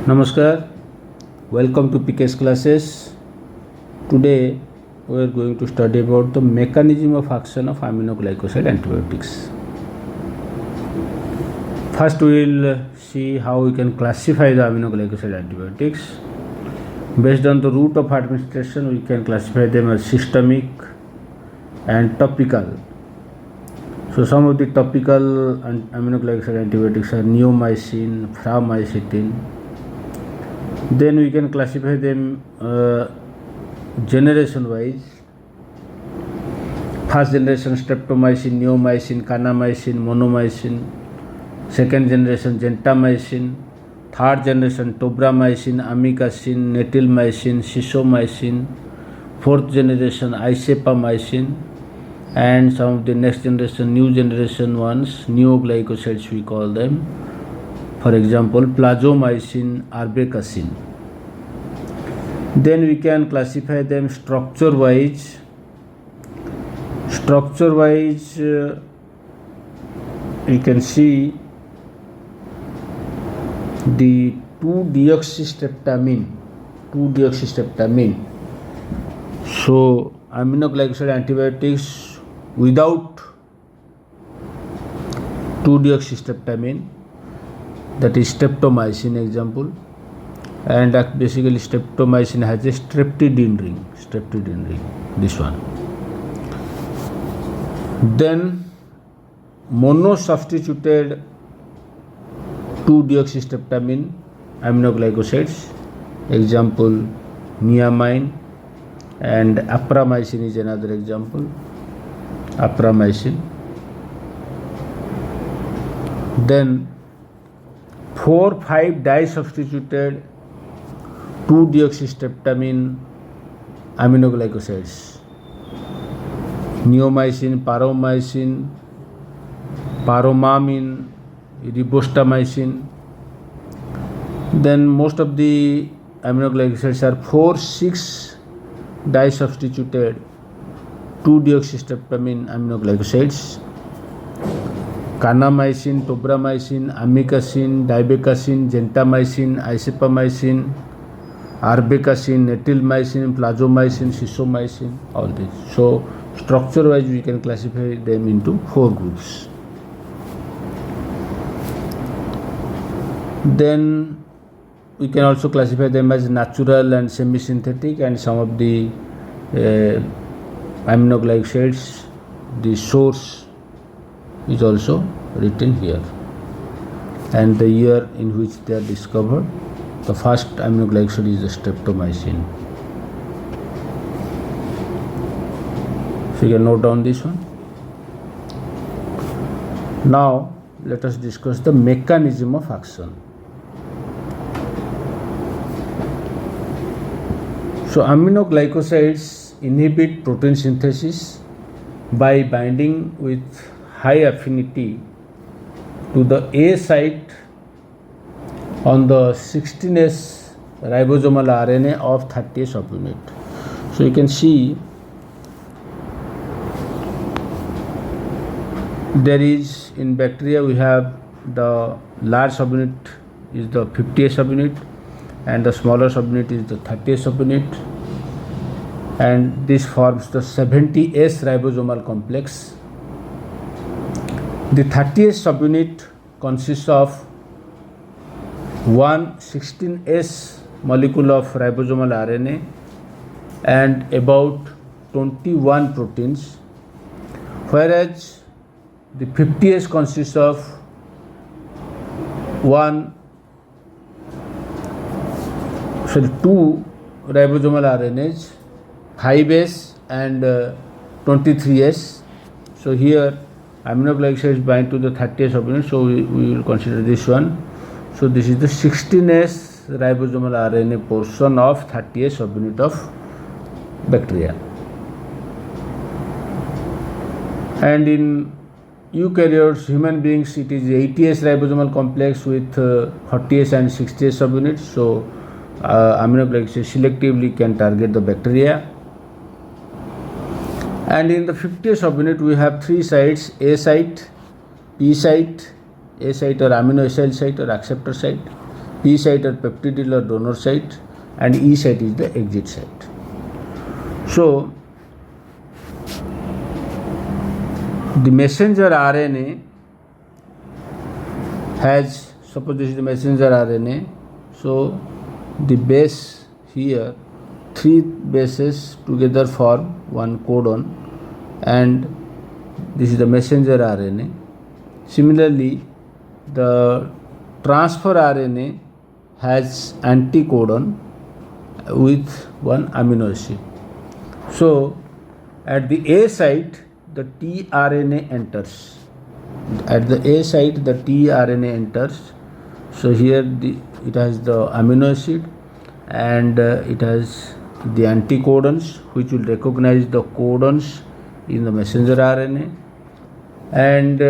Namaskar, welcome to PK's classes. Today we are going to study about the mechanism of action of aminoglycoside antibiotics. First we will see how we can classify the aminoglycoside antibiotics. Based on the route of administration, we can classify them as systemic and topical. So some of the topical aminoglycoside antibiotics are neomycin, pramycetin. Then we can classify them generation wise. First generation streptomycin, neomycin, kanamycin, monomycin. Second generation gentamicin. Third generation tobramycin, amikacin, netilmycin, sisomycin. Fourth generation isepamycin. And some of the next generation, new generation ones, neoglycosides we call them. For example, plazomycin, arbacacin. Then we can classify them structure wise. Structure wise, you can see the 2-deoxystreptamine. So aminoglycoside antibiotics without 2-deoxystreptamine, that is streptomycin example, and basically streptomycin has a streptidine ring, this one. Then monosubstituted 2-deoxystreptamine aminoglycosides, example niamine, and apramycin is another example, apramycin. Then 4,5 disubstituted 2-deoxystreptamine aminoglycosides, neomycin, paromycin, paromamine, ribostamycin. Then most of the aminoglycosides are 4,6 disubstituted 2-deoxystreptamine aminoglycosides, kanamycin, tobramycin, amikacin, dibecacin, gentamicin, isepamycin, arbacacin, netilmycin, plazomycin, sisomycin, all these. So structure wise we can classify them into 4 groups. Then we can also classify them as natural and semi-synthetic, and some of the aminoglycosides, the source is also written here and the year in which they are discovered. The first aminoglycoside is the streptomycin. So you can note down this one. Now let us discuss the mechanism of action. So aminoglycosides inhibit protein synthesis by binding with high affinity to the A site on the 16S ribosomal RNA of 30S subunit. So you can see there is, in bacteria we have the large subunit is the 50S subunit and the smaller subunit is the 30S subunit, and this forms the 70S ribosomal complex. The 30S subunit consists of one 16S molecule of ribosomal RNA and about 21 proteins, whereas the 50S consists of two ribosomal RNAs, 5S and 23S. So here aminoglycosides bind to the 30S subunit, so we will consider this one. So this is the 16S ribosomal RNA portion of 30S subunit of bacteria. And in eukaryotes, human beings, it is 80S ribosomal complex with 40S and 60S subunits. So aminoglycosides selectively can target the bacteria. And in the 50S subunit we have 3 sites: A site, P site, A site or amino acyl site or acceptor site, P site or peptidyl or donor site, and E site is the exit site. So the messenger RNA has, suppose this is the messenger RNA, so the base here, 3 bases together form one codon, and this is the messenger RNA. Similarly, the transfer RNA has anticodon with one amino acid. So at the A site, the tRNA enters. At the A site, the tRNA enters. So here it has the amino acid, and it has the anticodons, which will recognize the codons in the messenger RNA. And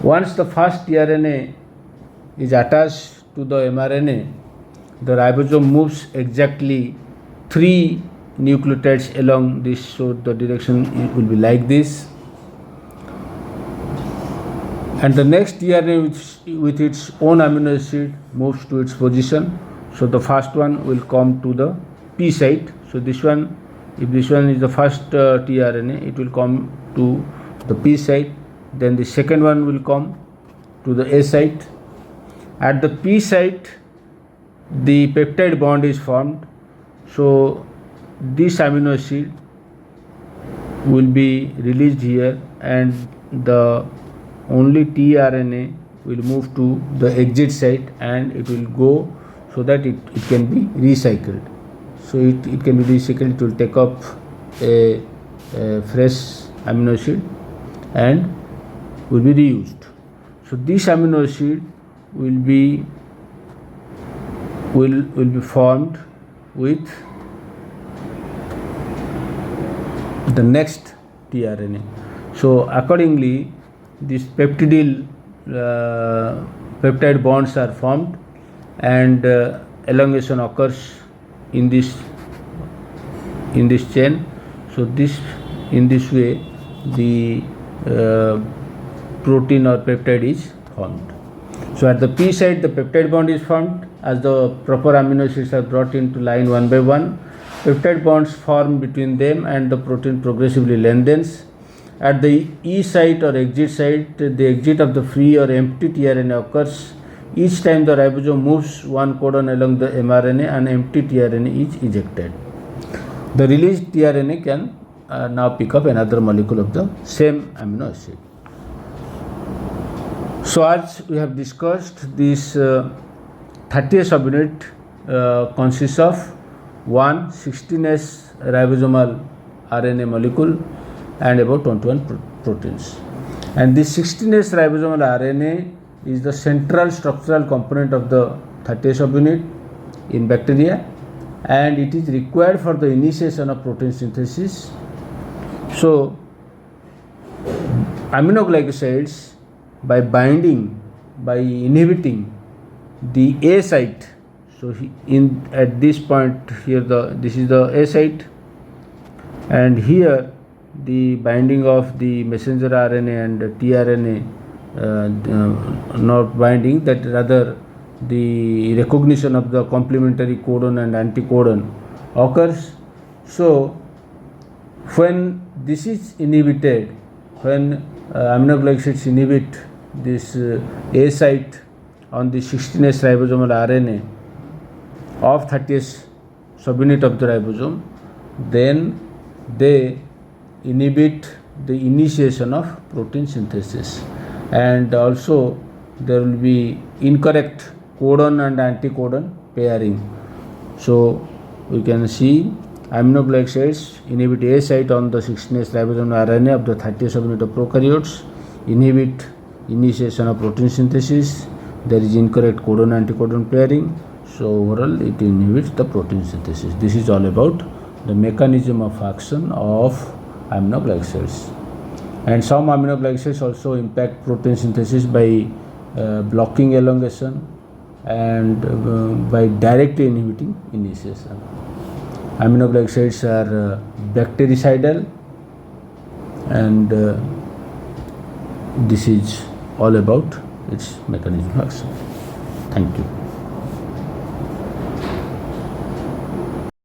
once the first tRNA is attached to the mRNA, the ribosome moves exactly 3 nucleotides along this, so the direction will be like this. And the next tRNA with its own amino acid moves to its position. So the first one will come to the P site. So this one, if this one is the first tRNA, it will come to the P site. Then the second one will come to the A site. At the P site, the peptide bond is formed. So this amino acid will be released here, and the only tRNA will move to the exit site, and it will go so that it can be recycled. So it can be recycled, it will take up a fresh amino acid and will be reused. So this amino acid will be formed with the next tRNA. So accordingly, these peptide bonds are formed, and elongation occurs in this chain. So in this way the protein or peptide is formed. So at the P site, the peptide bond is formed. As the proper amino acids are brought into line one by one, peptide bonds form between them, and the protein progressively lengthens. At the E site or exit site, the exit of the free or empty tRNA occurs. Each time the ribosome moves one codon along the mRNA, an empty tRNA is ejected. The released tRNA can now pick up another molecule of the same amino acid. So as we have discussed, this 30th subunit consists of one 16S ribosomal RNA molecule and about 21 proteins. And this 16S ribosomal RNA is the central structural component of the 30th subunit in bacteria, and it is required for the initiation of protein synthesis. So aminoglycosides, by inhibiting the A site, so at this point here, this is the A site, and here the binding of the messenger RNA and tRNA not binding, that rather the recognition of the complementary codon and anticodon occurs. So when this is inhibited, when aminoglycosides inhibit this A site on the 16S ribosomal RNA of 30th subunit of the ribosome, then they inhibit the initiation of protein synthesis, and also there will be incorrect codon and anticodon pairing. So we can see aminoglycosides inhibit A site on the 16S ribosomal RNA of the 30th subunit of prokaryotes, inhibit initiation of protein synthesis. There is incorrect codon anticodon pairing, so overall it inhibits the protein synthesis. This is all about the mechanism of action of aminoglycosides. And some aminoglycosides also impact protein synthesis by blocking elongation and by directly inhibiting initiation. Aminoglycosides are bactericidal, and this is all about its mechanism of action. Thank you.